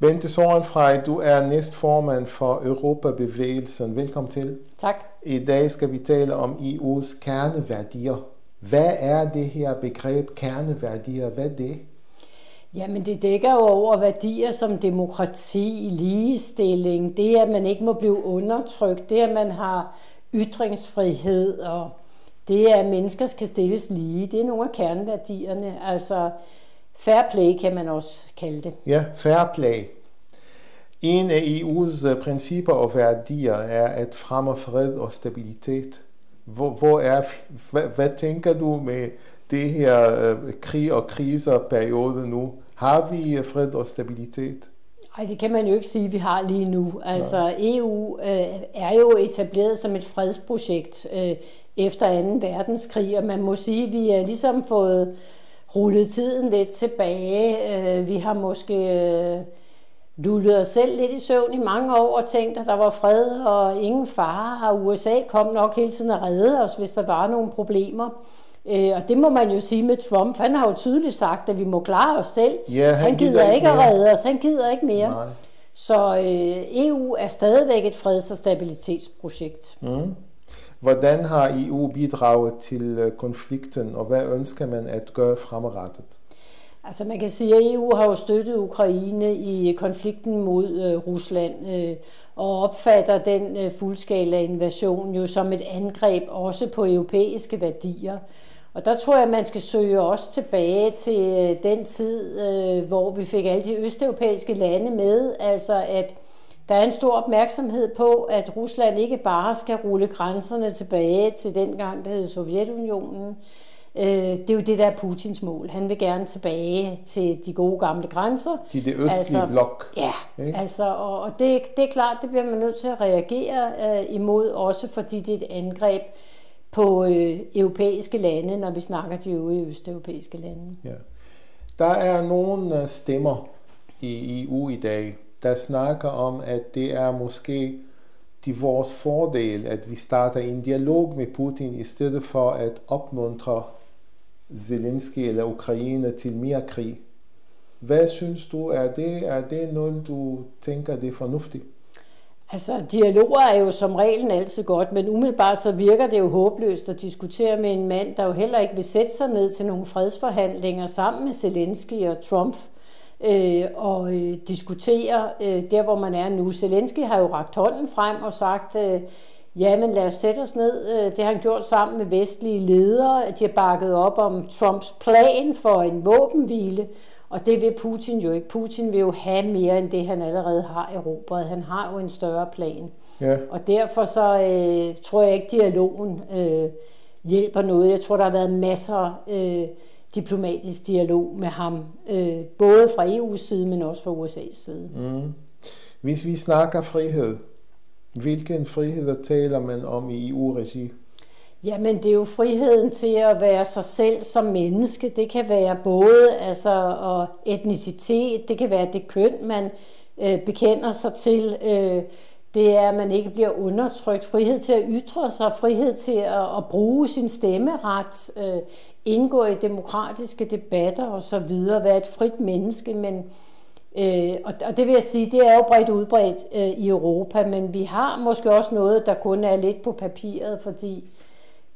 Bente Sorgenfrey, du er næstformand for Europabevægelsen. Velkommen til. Tak. I dag skal vi tale om EU's kerneværdier. Hvad er det her begreb kerneværdier? Hvad er det? Jamen det dækker jo over værdier som demokrati, ligestilling, det at man ikke må blive undertrykt, det at man har ytringsfrihed, og det at mennesker skal stilles lige. Det er nogle af kerneværdierne. Altså fair play kan man også kalde det. Ja, fair play. En af EU's principper og værdier er at fremme fred og stabilitet. Hvad tænker du med det her krig- og kriserperiode nu? Har vi fred og stabilitet? Nej, det kan man jo ikke sige, vi har lige nu. Altså EU er jo etableret som et fredsprojekt efter 2. verdenskrig, og man må sige, at vi er ligesom fået rullet tiden lidt tilbage. Vi har måske lullet os selv lidt i søvn i mange år og tænkt, at der var fred og ingen fare, og USA kom nok hele tiden at redde os, hvis der var nogle problemer. Og det må man jo sige med Trump. Han har jo tydeligt sagt, at vi må klare os selv. Ja, han gider ikke at redde os. Han gider ikke mere. Nej. Så EU er stadigvæk et freds- og stabilitetsprojekt. Hvordan har EU bidraget til konflikten, og hvad ønsker man at gøre fremadrettet? Altså man kan sige, at EU har jo støttet Ukraine i konflikten mod Rusland og opfatter den fuldskala invasion jo som et angreb også på europæiske værdier. Og der tror jeg, at man skal søge også tilbage til den tid, hvor vi fik alle de østeuropæiske lande med. Altså at der er en stor opmærksomhed på, at Rusland ikke bare skal rulle grænserne tilbage til dengang, der hed Sovjetunionen. Det er jo det, der er Putins mål. Han vil gerne tilbage til de gode gamle grænser. Til det østlige blok. Ja, altså, og det er klart, det bliver man nødt til at reagere imod, også fordi det er et angreb på europæiske lande, når vi snakker de øvrige østeuropæiske lande. Ja. Der er nogle stemmer i EU i dag, der snakker om, at det er måske til vores fordel, at vi starter en dialog med Putin, i stedet for at opmuntre Zelensky eller Ukraine til mere krig. Hvad synes du, er det noget, du tænker, det er fornuftigt? Altså, dialoger er jo som regel altid godt, men umiddelbart så virker det jo håbløst at diskutere med en mand, der jo heller ikke vil sætte sig ned til nogle fredsforhandlinger sammen med Zelensky og Trump og diskutere der, hvor man er nu. Zelensky har jo rakt hånden frem og sagt, ja, men lad os sætte os ned. Det har han gjort sammen med vestlige ledere. De har bakket op om Trumps plan for en våbenhvile, og det vil Putin jo ikke. Putin vil jo have mere end det, han allerede har erobret. Han har jo en større plan. Ja. Og derfor så tror jeg ikke, dialogen hjælper noget. Jeg tror, der har været masser diplomatisk dialog med ham, både fra EU's side, men også fra USA's side. Hvis vi snakker frihed, hvilken frihed taler man om i EU-regi? Jamen, det er jo friheden til at være sig selv som menneske. Det kan være både og etnicitet, det kan være det køn, man bekender sig til. Det er, at man ikke bliver undertrykt. Frihed til at ytre sig, frihed til at bruge sin stemmeret, indgå i demokratiske debatter osv., være et frit menneske. Men og det vil jeg sige, det er jo bredt udbredt i Europa, men vi har måske også noget, der kun er lidt på papiret, fordi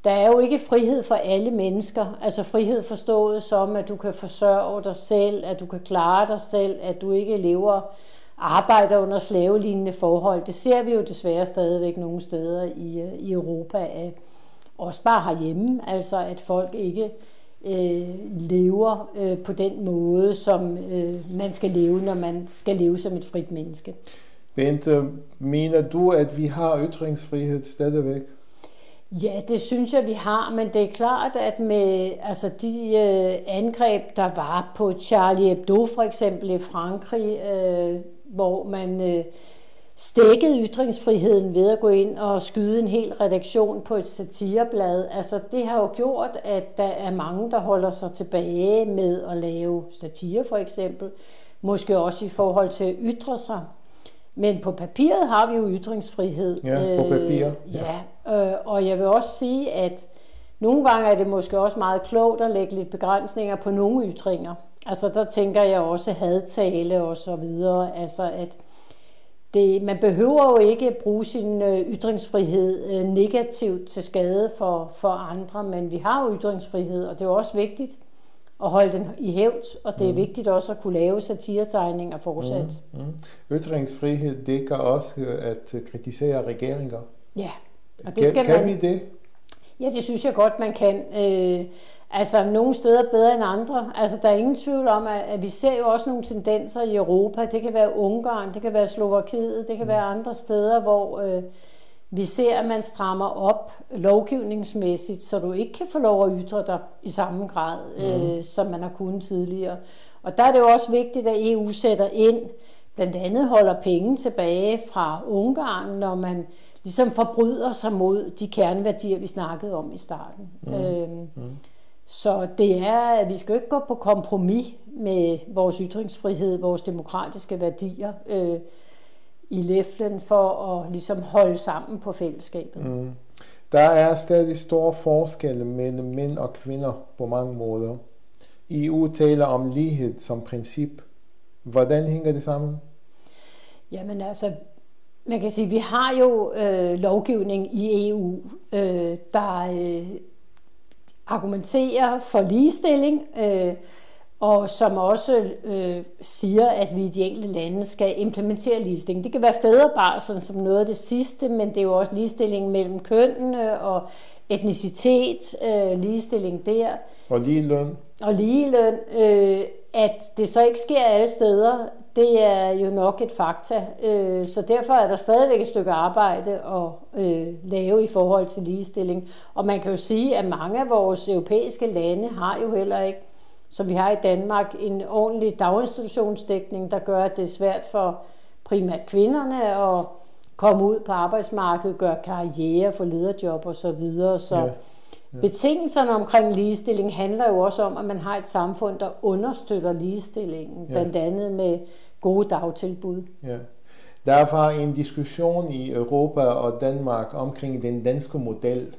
der er jo ikke frihed for alle mennesker. Altså frihed forstået som, at du kan forsørge dig selv, at du kan klare dig selv, at du ikke arbejder under slavelignende forhold. Det ser vi jo desværre stadigvæk nogle steder i Europa, også bare herhjemme, altså at folk ikke lever på den måde, som man skal leve, når man skal leve som et frit menneske. Bente, mener du, at vi har ytringsfrihed stadigvæk? Ja, det synes jeg, vi har, men det er klart, at med de angreb, der var på Charlie Hebdo for eksempel i Frankrig, hvor man stækkede ytringsfriheden ved at gå ind og skyde en hel redaktion på et satireblad. Altså det har jo gjort, at der er mange, der holder sig tilbage med at lave satire for eksempel. Måske også i forhold til at ytre sig. Men på papiret har vi jo ytringsfrihed. Ja, på papir. Og jeg vil også sige, at nogle gange er det måske også meget klogt at lægge lidt begrænsninger på nogle ytringer. Altså der tænker jeg også hadtale og så videre. Altså at man behøver jo ikke bruge sin ytringsfrihed negativt til skade for andre, men vi har jo ytringsfrihed, og det er også vigtigt at holde den i hævd, og det er vigtigt også at kunne lave satiretegninger fortsat. Ytringsfrihed dækker også at kritisere regeringer. Ja, og det skal kan vi det? Ja, det synes jeg godt, man kan. Altså nogle steder bedre end andre. Altså der er ingen tvivl om, at vi ser jo også nogle tendenser i Europa. Det kan være Ungarn, det kan være Slovakiet, det kan være andre steder, hvor vi ser, at man strammer op lovgivningsmæssigt, så du ikke kan få lov at ytre dig i samme grad, som man har kunnet tidligere. Og der er det jo også vigtigt, at EU sætter ind, blandt andet holder penge tilbage fra Ungarn, når man ligesom forbryder sig mod de kerneværdier, vi snakkede om i starten. Så det er, at vi skal jo ikke gå på kompromis med vores ytringsfrihed, vores demokratiske værdier i læflen for at ligesom holde sammen på fællesskabet. Der er stadig store forskelle mellem mænd og kvinder på mange måder. EU taler om lighed som princip. Hvordan hænger det sammen? Jamen altså, man kan sige, at vi har jo lovgivning i EU, der argumenterer for ligestilling, og som også siger, at vi i de enkelte lande skal implementere ligestilling. Det kan være fædrebarsel som noget af det sidste, men det er jo også ligestilling mellem kønnene og etnicitet, ligestilling der. Og ligeløn. Og ligeløn. At det så ikke sker alle steder, det er jo nok et fakta. Så derfor er der stadigvæk et stykke arbejde at lave i forhold til ligestilling. Og man kan jo sige, at mange af vores europæiske lande har jo heller ikke, som vi har i Danmark, en ordentlig daginstitutionsdækning, der gør, at det er svært for primært kvinderne at komme ud på arbejdsmarkedet, gøre karriere, få lederjob og så videre. Så betingelserne omkring ligestilling handler jo også om, at man har et samfund, der understøtter ligestillingen, blandt andet med gode dagtilbud. Ja. Der var en diskussion i Europa og Danmark omkring den danske model.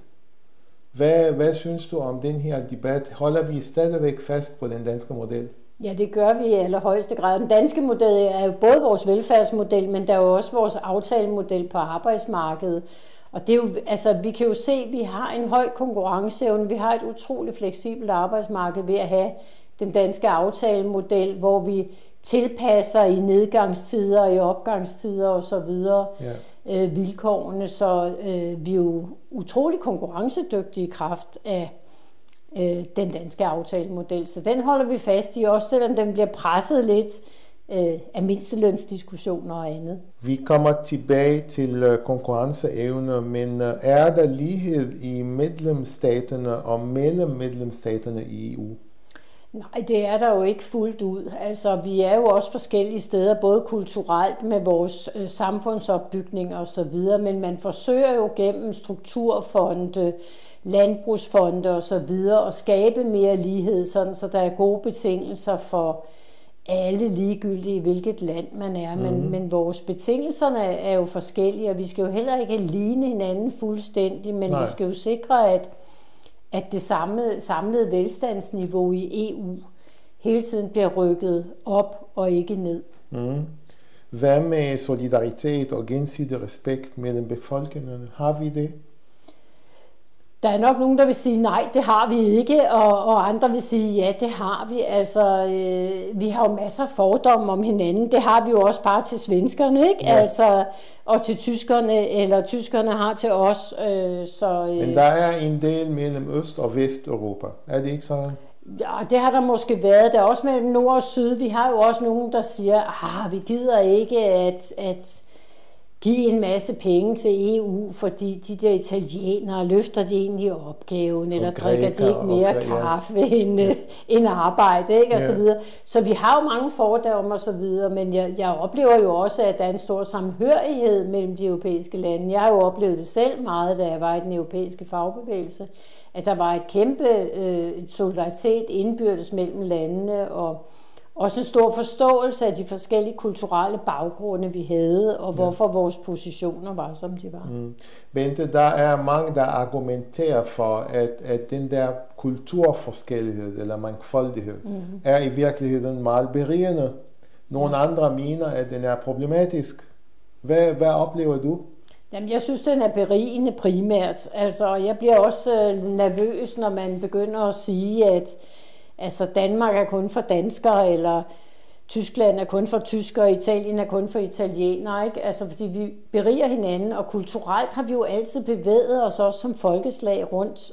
Hvad synes du om den her debat? Holder vi stadigvæk fast på den danske model? Ja, det gør vi i allerhøjeste grad. Den danske model er jo både vores velfærdsmodel, men der er jo også vores aftalemodel på arbejdsmarkedet. Og det er jo, altså, vi kan jo se, at vi har en høj konkurrenceevne. Vi har et utroligt fleksibelt arbejdsmarked ved at have den danske aftalemodel, hvor vi tilpasser i nedgangstider, i opgangstider og så videre vilkårene. Så vi er jo utrolig konkurrencedygtige i kraft af den danske aftalemodel. Så den holder vi fast i, også selvom den bliver presset lidt af mindstelønsdiskussioner og andet. Vi kommer tilbage til konkurrenceevne, men er der lighed i medlemsstaterne og mellem medlemsstaterne i EU? Nej, det er der jo ikke fuldt ud. Altså, vi er jo også forskellige steder, både kulturelt med vores samfundsopbygning og så videre, men man forsøger jo gennem strukturfonde, landbrugsfonde og så videre at skabe mere lighed, sådan så der er gode betingelser for alle ligegyldige, hvilket land man er, men vores betingelserne er jo forskellige, og vi skal jo heller ikke ligne hinanden fuldstændig, men vi skal jo sikre, at det samlede velstandsniveau i EU hele tiden bliver rykket op og ikke ned. Hvad med solidaritet og gensidig respekt mellem befolkningerne? Har vi det? Der er nok nogen, der vil sige, nej, det har vi ikke, og andre vil sige, ja, det har vi. Altså, vi har jo masser af fordomme om hinanden. Det har vi jo også bare til svenskerne, ikke? Ja. Altså, og til tyskerne, eller tyskerne har til os. Men der er en del mellem Øst- og Vesteuropa. Er det ikke sådan? Ja, det har der måske været. Der er også mellem Nord og Syd. Vi har jo også nogen, der siger, vi gider ikke at give en masse penge til EU, fordi de der italienere løfter de egentlig opgaven, eller drikker de ikke mere kaffe end arbejde, ikke? Og så videre. Så vi har jo mange fordomme og så videre, men jeg oplever jo også, at der er en stor samhørighed mellem de europæiske lande. Jeg har jo oplevet det selv meget, da jeg var i den europæiske fagbevægelse, at der var et kæmpe solidaritet indbyrdes mellem landene, også en stor forståelse af de forskellige kulturelle baggrunde, vi havde, og hvorfor vores positioner var, som de var. Bente, der er mange, der argumenterer for, at den der kulturforskellighed eller mangfoldighed er i virkeligheden meget berigende. Nogle andre mener, at den er problematisk. Hvad oplever du? Jamen, jeg synes, den er berigende primært. Altså, jeg bliver også nervøs, når man begynder at sige, at altså, Danmark er kun for danskere, eller Tyskland er kun for tyskere, Italien er kun for italienere, ikke? Altså, fordi vi beriger hinanden, og kulturelt har vi jo altid bevæget os også som folkeslag rundt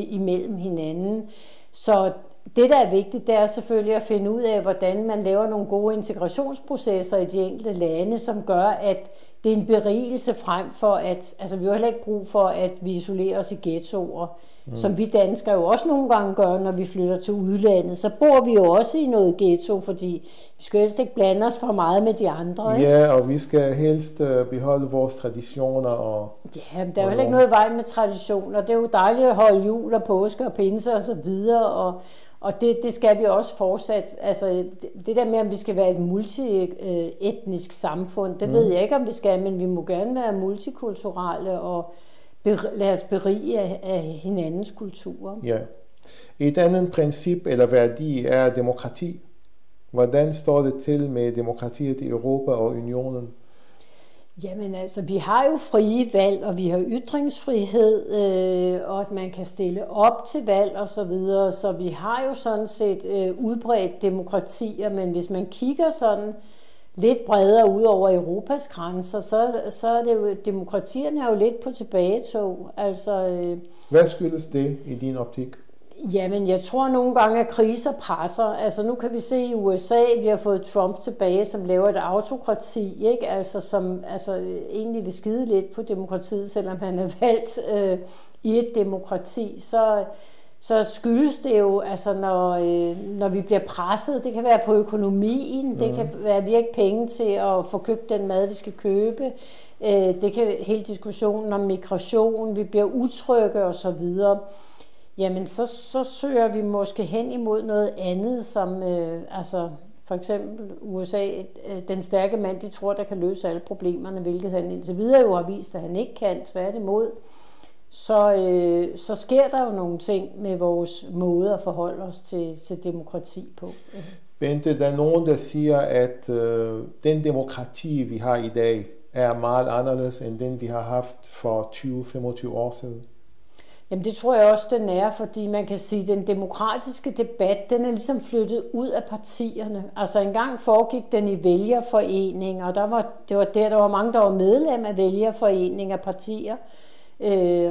imellem hinanden. Så det, der er vigtigt, det er selvfølgelig at finde ud af, hvordan man laver nogle gode integrationsprocesser i de enkelte lande, som gør, at det er en berigelse frem for, at altså, vi har heller ikke brug for, at vi isolerer os i ghettoer, som vi danskere jo også nogle gange gør, når vi flytter til udlandet. Så bor vi jo også i noget ghetto, fordi vi skal helst ikke blande os for meget med de andre. Ikke? Ja, og vi skal helst beholde vores traditioner. Ja, men der er jo heller ikke noget vej med traditioner. Det er jo dejligt at holde jul og påske og pinse og så videre, og det skal vi også fortsat. Altså, det der med, om vi skal være et multietnisk samfund, det ved jeg ikke, om vi skal, men vi må gerne være multikulturelle og lade os berige af hinandens kulturer. Ja. Et andet princip eller værdi er demokrati. Hvordan står det til med demokratiet i Europa og unionen? Jamen altså, vi har jo frie valg, og vi har ytringsfrihed, og at man kan stille op til valg og så videre, så vi har jo sådan set udbredt demokratier, men hvis man kigger sådan lidt bredere ud over Europas grænser, så er det jo, demokratierne er jo lidt på tilbagetog. Altså, hvad skyldes det i din optik? Jamen, jeg tror nogle gange, at kriser presser. Altså, nu kan vi se i USA, vi har fået Trump tilbage, som laver et autokrati, ikke? Altså, som egentlig vil skide lidt på demokratiet, selvom han er valgt i et demokrati. Så skyldes det jo, altså, når vi bliver presset, det kan være på økonomien, det kan være virke penge til at få købt den mad, vi skal købe. Det kan hele diskussionen om migration, vi bliver utrygge og så videre. Jamen, så søger vi måske hen imod noget andet, som altså for eksempel USA, den stærke mand, de tror, der kan løse alle problemerne, hvilket han indtil videre jo har vist, at han ikke kan, tværtimod. Så sker der jo nogle ting med vores måde at forholde os til demokrati på. Bente, der er nogen, der siger, at den demokrati, vi har i dag, er meget anderledes end den, vi har haft for 20-25 år siden. Jamen det tror jeg også, den er, fordi man kan sige, at den demokratiske debat, den er ligesom flyttet ud af partierne. Altså engang foregik den i vælgerforeninger, og der var mange, der var medlem af vælgerforeninger og partier,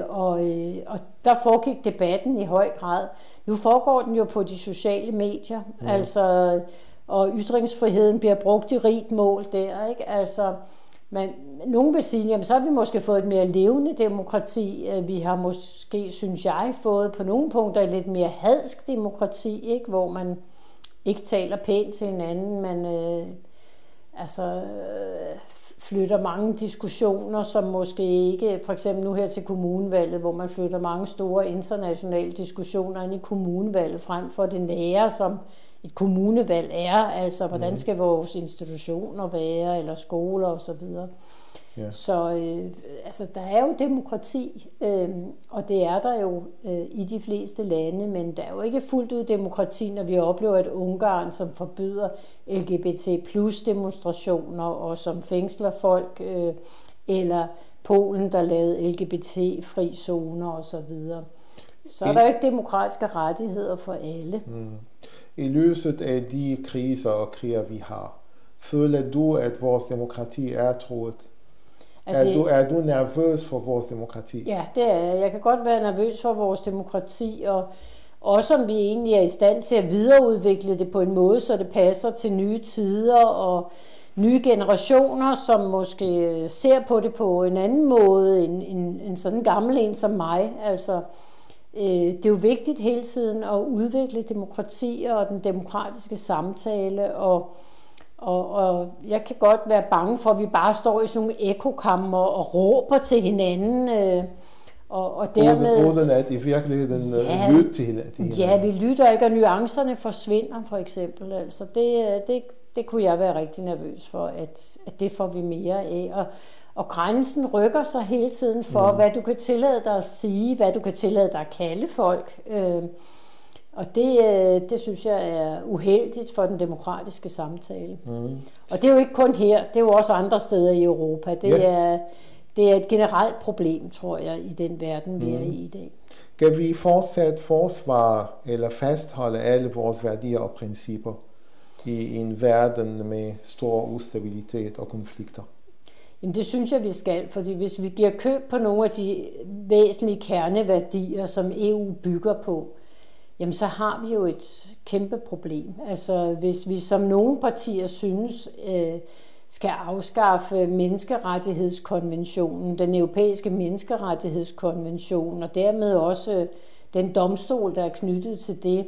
og der foregik debatten i høj grad. Nu foregår den jo på de sociale medier, altså, og ytringsfriheden bliver brugt i rigt mål der, ikke? Altså, nogen vil sige, jamen så har vi måske fået et mere levende demokrati. Vi har måske, synes jeg, fået på nogle punkter et lidt mere hadsk demokrati, ikke? Hvor man ikke taler pænt til hinanden, man flytter mange diskussioner, som måske ikke, for eksempel nu her til kommunevalget, hvor man flytter mange store internationale diskussioner ind i kommunevalget, frem for det nære, som et kommunevalg er, altså hvordan skal vores institutioner være, eller skoler og så videre. Yeah. Så altså, der er jo demokrati, og det er der jo i de fleste lande, men der er jo ikke fuldt ud demokrati, når vi oplever et Ungarn, som forbyder LGBT plus demonstrationer, og som fængsler folk, eller Polen, der lavede LGBT-fri zoner og så videre. Så er der jo ikke demokratiske rettigheder for alle. I lyset af de kriser og kriger, vi har, føler du, at vores demokrati er truet? Altså, er du nervøs for vores demokrati? Ja, det er jeg. Jeg kan godt være nervøs for vores demokrati, og også om vi egentlig er i stand til at videreudvikle det på en måde, så det passer til nye tider og nye generationer, som måske ser på det på en anden måde end sådan en gammel en som mig. Altså, det er jo vigtigt hele tiden at udvikle demokrati og den demokratiske samtale, og jeg kan godt være bange for, at vi bare står i sådan nogle ekokammer og råber til hinanden, Og dermed, uden at i virkeligheden lytte til hinanden. Ja, vi lytter ikke, og nuancerne forsvinder for eksempel. Altså det kunne jeg være rigtig nervøs for, at det får vi mere af. Og grænsen rykker sig hele tiden for, hvad du kan tillade dig at sige, hvad du kan tillade dig at kalde folk. Og det synes jeg er uheldigt for den demokratiske samtale. Og det er jo ikke kun her, det er jo også andre steder i Europa. Det er et generelt problem, tror jeg, i den verden, vi er i dag. Kan vi fortsat forsvare eller fastholde alle vores værdier og principper i en verden med stor ustabilitet og konflikter? Jamen det synes jeg, vi skal, fordi hvis vi giver køb på nogle af de væsentlige kerneværdier, som EU bygger på, jamen så har vi jo et kæmpe problem. Altså hvis vi som nogle partier synes skal afskaffe menneskerettighedskonventionen, den europæiske menneskerettighedskonvention, og dermed også den domstol, der er knyttet til det,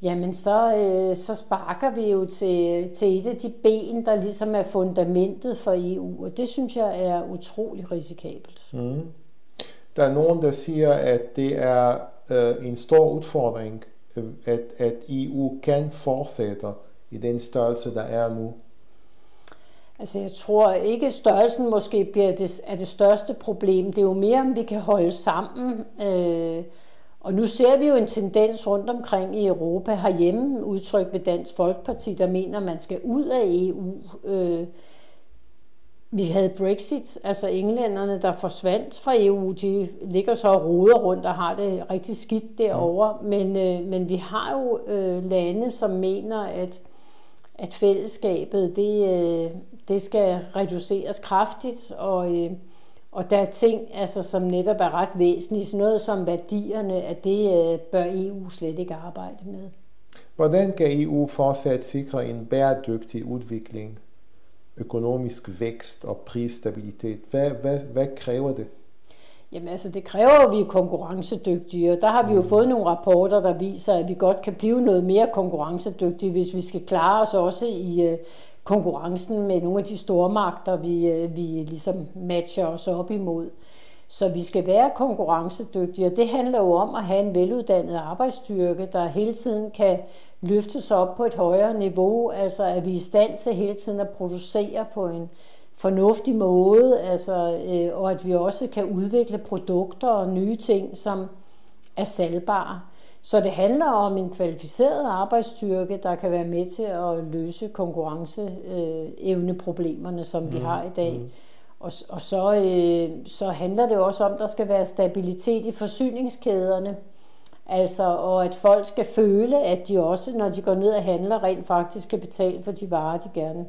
jamen så sparker vi jo til et af de ben, der ligesom er fundamentet for EU, og det synes jeg er utrolig risikabelt. Der er nogen, der siger, at det er en stor udfordring, at EU kan fortsætte i den størrelse, der er nu. Altså jeg tror ikke, størrelsen måske bliver det største problem. Det er jo mere, om vi kan holde sammen. Og nu ser vi jo en tendens rundt omkring i Europa herhjemme, udtrykt ved Dansk Folkeparti, der mener, man skal ud af EU. Vi havde Brexit, altså englænderne, der forsvandt fra EU, de ligger så og roder rundt og har det rigtig skidt derovre. Men vi har jo lande, som mener, at fællesskabet, det skal reduceres kraftigt, og der er ting, altså, som netop er ret væsentlige, sådan noget som værdierne, at det bør EU slet ikke arbejde med. Hvordan kan EU fortsat sikre en bæredygtig udvikling, økonomisk vækst og prisstabilitet? Hvad kræver det? Jamen altså, det kræver jo, at vi er konkurrencedygtige, og der har vi jo fået nogle rapporter, der viser, at vi godt kan blive noget mere konkurrencedygtige, hvis vi skal klare os også i konkurrencen med nogle af de stormagter, vi ligesom matcher os op imod. Så vi skal være konkurrencedygtige, og det handler jo om at have en veluddannet arbejdsstyrke, der hele tiden kan løftes op på et højere niveau, altså at vi er i stand til hele tiden at producere på en fornuftig måde, altså, og at vi også kan udvikle produkter og nye ting, som er salgbare. Så det handler om en kvalificeret arbejdsstyrke, der kan være med til at løse konkurrenceevneproblemerne, som vi har i dag. Og så handler det også om, at der skal være stabilitet i forsyningskæderne. Altså, og at folk skal føle, at de også, når de går ned og handler, rent faktisk kan betale for de varer, de gerne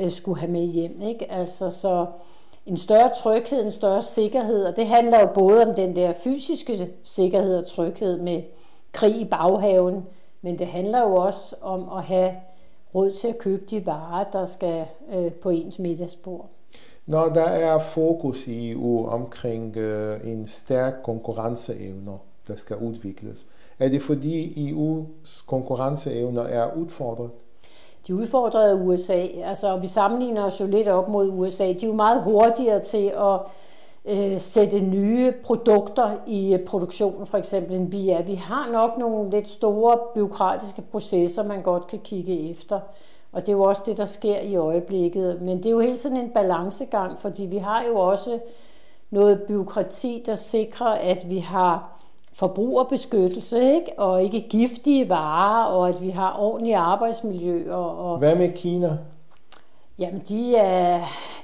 skulle have med hjem. Ikke? Altså, så en større tryghed, en større sikkerhed, og det handler jo både om den der fysiske sikkerhed og tryghed med krig i baghaven, men det handler jo også om at have råd til at købe de varer, der skal på ens middagsbord. Når der er fokus i EU omkring en stærk konkurrenceevne, der skal udvikles, er det fordi EU's konkurrenceevner er udfordret? De er udfordret af USA, altså, og vi sammenligner os jo lidt op mod USA. De er jo meget hurtigere til at sætte nye produkter i produktionen, for eksempel, end vi er. Vi har nok nogle lidt store byråkratiske processer, man godt kan kigge efter. Og det er jo også det, der sker i øjeblikket. Men det er jo hele tiden en balancegang, fordi vi har jo også noget byråkrati, der sikrer, at vi har forbrugerbeskyttelse, ikke? Og ikke giftige varer, og at vi har ordentlige arbejdsmiljøer. Hvad med Kina? Jamen,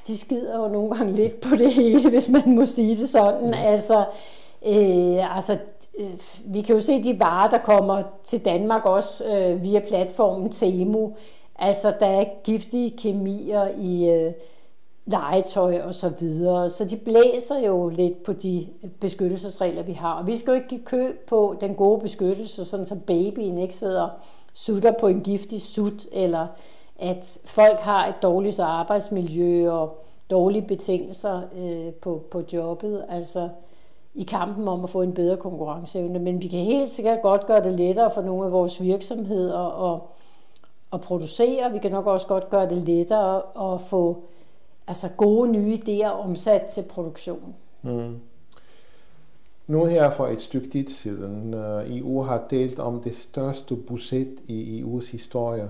de skider jo nogle gange lidt på det hele, hvis man må sige det sådan. Vi kan jo se de varer, der kommer til Danmark også via platformen Temu. Altså, der er giftige kemier i legetøj og så videre. Så de blæser jo lidt på de beskyttelsesregler, vi har. Og vi skal jo ikke give køb på den gode beskyttelse, sådan så babyen ikke sidder og sutter på en giftig sut, eller at folk har et dårligt arbejdsmiljø og dårlige betingelser på jobbet, altså i kampen om at få en bedre konkurrenceevne. Men vi kan helt sikkert godt gøre det lettere for nogle af vores virksomheder at producere. Vi kan nok også godt gøre det lettere at få gode nye idéer omsat til produktion. Nu her for et stykke tid siden, EU har talt om det største budget i EU's historie,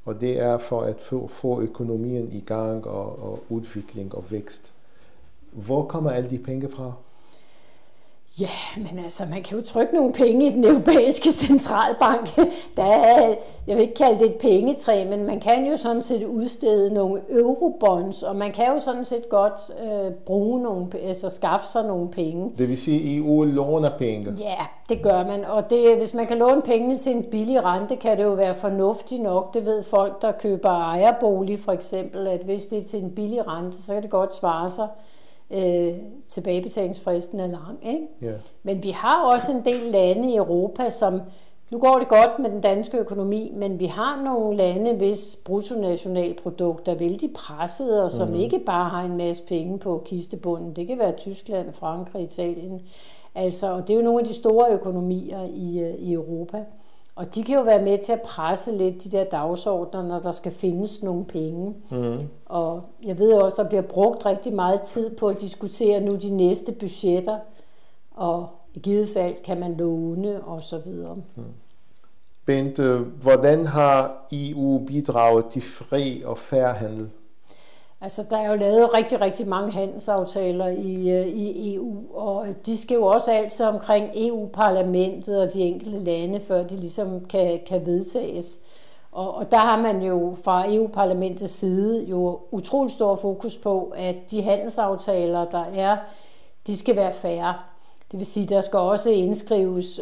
og det er for at få økonomien i gang og udvikling og vækst. Hvor kommer alle de penge fra? Ja, men altså, man kan jo trykke nogle penge i den europæiske centralbank. Jeg vil ikke kalde det et pengetræ, men man kan jo sådan set udstede nogle eurobonds, og man kan jo sådan set godt skaffe sig nogle penge. Det vil sige, at EU låner penge? Ja, det gør man, og hvis man kan låne pengene til en billig rente, kan det jo være fornuftigt nok. Det ved folk, der køber ejerbolig for eksempel, at hvis det er til en billig rente, så kan det godt svare sig. Tilbagebetalingsfristen er lang, ikke? Yeah. Men vi har også en del lande i Europa, som nu går det godt med den danske økonomi, men vi har nogle lande, hvis bruttonationalprodukt er vældig presset, og som ikke bare har en masse penge på kistebunden. Det kan være Tyskland, Frankrig, Italien. Altså, og det er jo nogle af de store økonomier i Europa. Og de kan jo være med til at presse lidt de der dagsordner, når der skal findes nogle penge. Og jeg ved også, at der bliver brugt rigtig meget tid på at diskutere nu de næste budgetter, og i givet fald kan man låne og så videre. Bent, hvordan har EU bidraget til fri og fair handel? Altså, der er jo lavet rigtig, rigtig mange handelsaftaler i EU, og de skal jo også altid omkring EU-parlamentet og de enkelte lande, før de ligesom kan vedtages. Og der har man jo fra EU-parlamentets side jo utrolig stor fokus på, at de handelsaftaler, der er, de skal være fair. Det vil sige, der skal også indskrives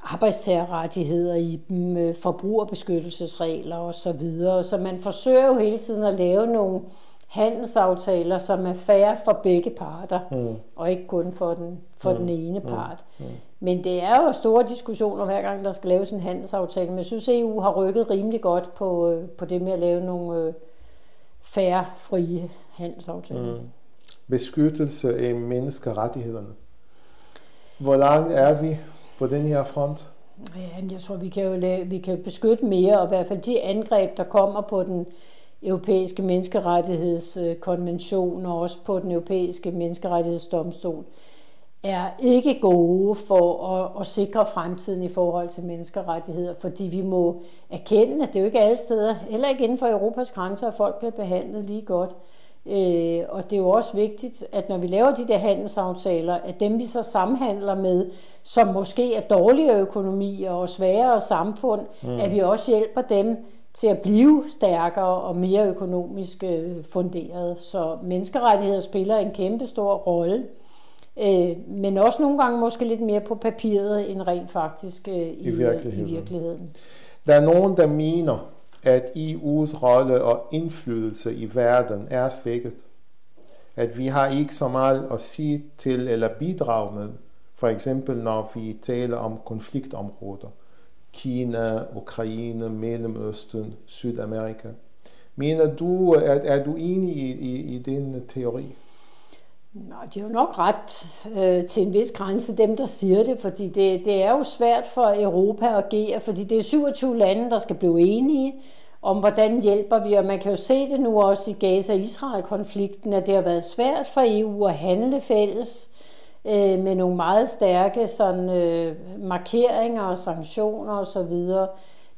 arbejdstagerrettigheder i dem, forbrugerbeskyttelsesregler osv. Så man forsøger jo hele tiden at lave nogle handelsaftaler, som er fair for begge parter, og ikke kun for den ene part. Men det er jo store diskussioner hver gang, der skal laves en handelsaftale. Men jeg synes, EU har rykket rimelig godt på det med at lave nogle fair, frie handelsaftaler. Beskyttelse af menneskerettighederne. Hvor langt er vi på den her front? Ja, jeg tror, vi kan beskytte mere, og i hvert fald de angreb, der kommer på den europæiske menneskerettighedskonvention og også på den europæiske menneskerettighedsdomstol, er ikke gode for at sikre fremtiden i forhold til menneskerettigheder, fordi vi må erkende, at det er jo ikke alle steder, heller ikke inden for Europas grænser, at folk bliver behandlet lige godt. Og det er jo også vigtigt, at når vi laver de der handelsaftaler, at dem vi så samhandler med, som måske er dårligere økonomier og svagere samfund, at vi også hjælper dem til at blive stærkere og mere økonomisk funderet. Så menneskerettigheder spiller en kæmpe stor rolle, men også nogle gange måske lidt mere på papiret end rent faktisk i virkeligheden. Der er nogen, der mener, at EU's rolle og indflydelse i verden er svækket. At vi har ikke så meget at sige til eller bidrage med, for eksempel når vi taler om konfliktområder. Kina, Ukraine, Mellemøsten, Sydamerika. Mener du, er du enig i den teori? Nej, det er jo nok ret til en vis grænse, dem der siger det, fordi det er jo svært for Europa at agere, fordi det er 27 lande, der skal blive enige om, hvordan hjælper vi, og man kan jo se det nu også i Gaza-Israel-konflikten, at det har været svært for EU at handle fælles med nogle meget stærke markeringer og sanktioner osv.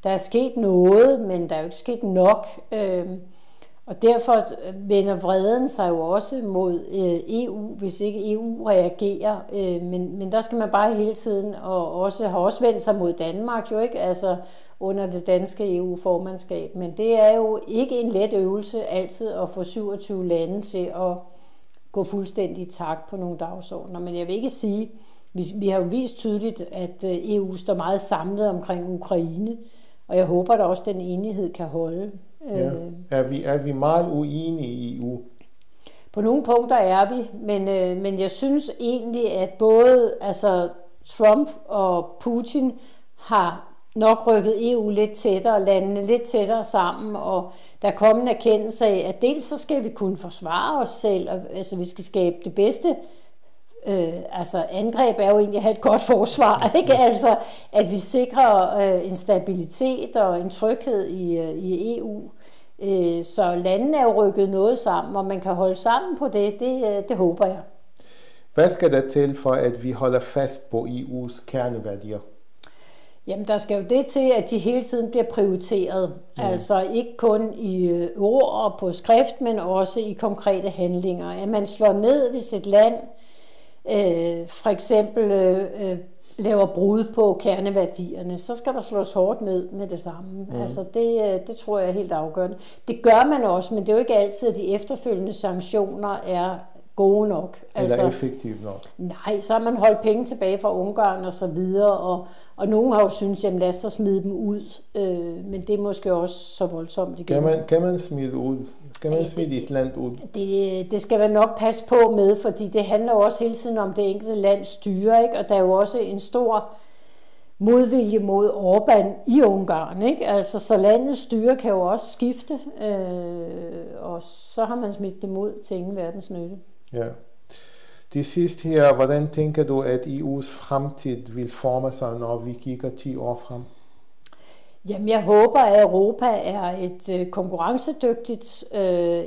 Der er sket noget, men der er jo ikke sket nok. Og derfor vender vreden sig jo også mod EU, hvis ikke EU reagerer. Men der skal man bare hele tiden, og har også vendt sig mod Danmark jo ikke, altså under det danske EU-formandskab. Men det er jo ikke en let øvelse altid at få 27 lande til at gå fuldstændig i takt på nogle dagsordner. Men jeg vil ikke sige, vi har jo vist tydeligt, at EU står meget samlet omkring Ukraine, og jeg håber da også, at den enighed kan holde. Ja. Er vi meget uenige i EU? På nogle punkter er vi, men jeg synes egentlig, at både Trump og Putin har nok rykket EU lidt tættere, landene lidt tættere sammen, og der kommer en erkendelse af, at dels så skal vi kunne forsvare os selv, altså vi skal skabe det bedste. Angreb er jo egentlig at have et godt forsvar, ikke? Altså at vi sikrer en stabilitet og en tryghed i EU. Så landene er jo rykket noget sammen, og man kan holde sammen på det håber jeg. Hvad skal der til for, at vi holder fast på EU's kerneværdier? Jamen, der skal jo det til, at de hele tiden bliver prioriteret. Altså ikke kun i ord og på skrift, men også i konkrete handlinger. At man slår ned, hvis et land for eksempel laver brud på kerneværdierne, så skal der slås hårdt ned med det samme. Altså det tror jeg er helt afgørende. Det gør man også, men det er jo ikke altid, at de efterfølgende sanktioner er gode nok. Eller effektivt nok. Nej, så har man holdt penge tilbage fra Ungarn og så videre, og nogen har jo syntes, jamen lad os så smide dem ud, men det er måske også så voldsomt igen. Kan man smide ud? Skal man smide et land ud? Det skal man nok passe på med, fordi det handler jo også hele tiden om det enkelte lands styre, ikke? Og der er jo også en stor modvilje mod Orbán i Ungarn, ikke? Altså, så landets styre kan jo også skifte, og så har man smidt dem ud til ingen verdens nytte. Ja. Til sidst her, hvordan tænker du, at EU's fremtid vil forme sig, når vi kigger 10 år frem? Jamen, jeg håber, at Europa er et konkurrencedygtigt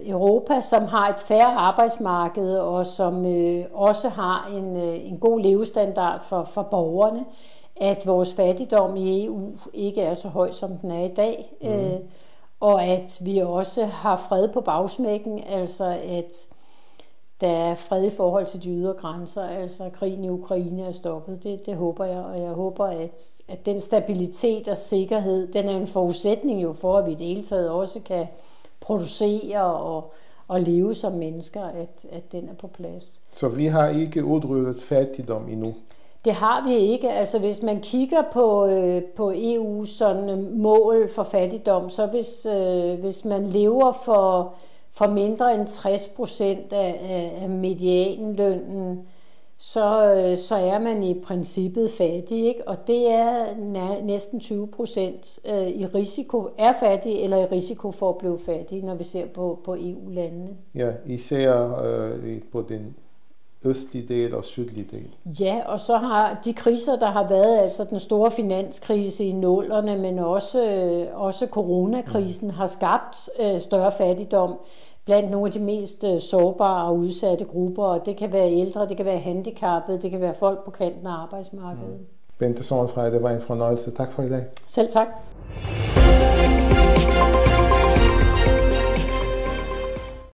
Europa, som har et fair arbejdsmarked, og som også har en god levestandard for borgerne. At vores fattigdom i EU ikke er så høj, som den er i dag. Og at vi også har fred på bagsmækken, altså at der er fred i forhold til de ydre grænser, altså krigen i Ukraine er stoppet. Det håber jeg, og jeg håber, at den stabilitet og sikkerhed, den er en forudsætning jo for, at vi i det hele taget også kan producere og leve som mennesker, at den er på plads. Så vi har ikke udryddet fattigdom endnu? Det har vi ikke. Altså hvis man kigger på EU's sådan mål for fattigdom, så hvis man lever for mindre end 60% af medianlønnen, så er man i princippet fattig, ikke? Og det er næsten 20% i risiko, er fattig eller i risiko for at blive fattig, når vi ser på EU-landene. Ja, især på den østlige del og sydlige del. Ja, og så har de kriser, der har været, altså den store finanskrise i 00'erne, men også coronakrisen, har skabt større fattigdom blandt nogle af de mest sårbare og udsatte grupper, og det kan være ældre, det kan være handicappede, det kan være folk på kanten af arbejdsmarkedet. Bente Sorgenfrey, det var en fornøjelse. Tak for i dag. Selv tak.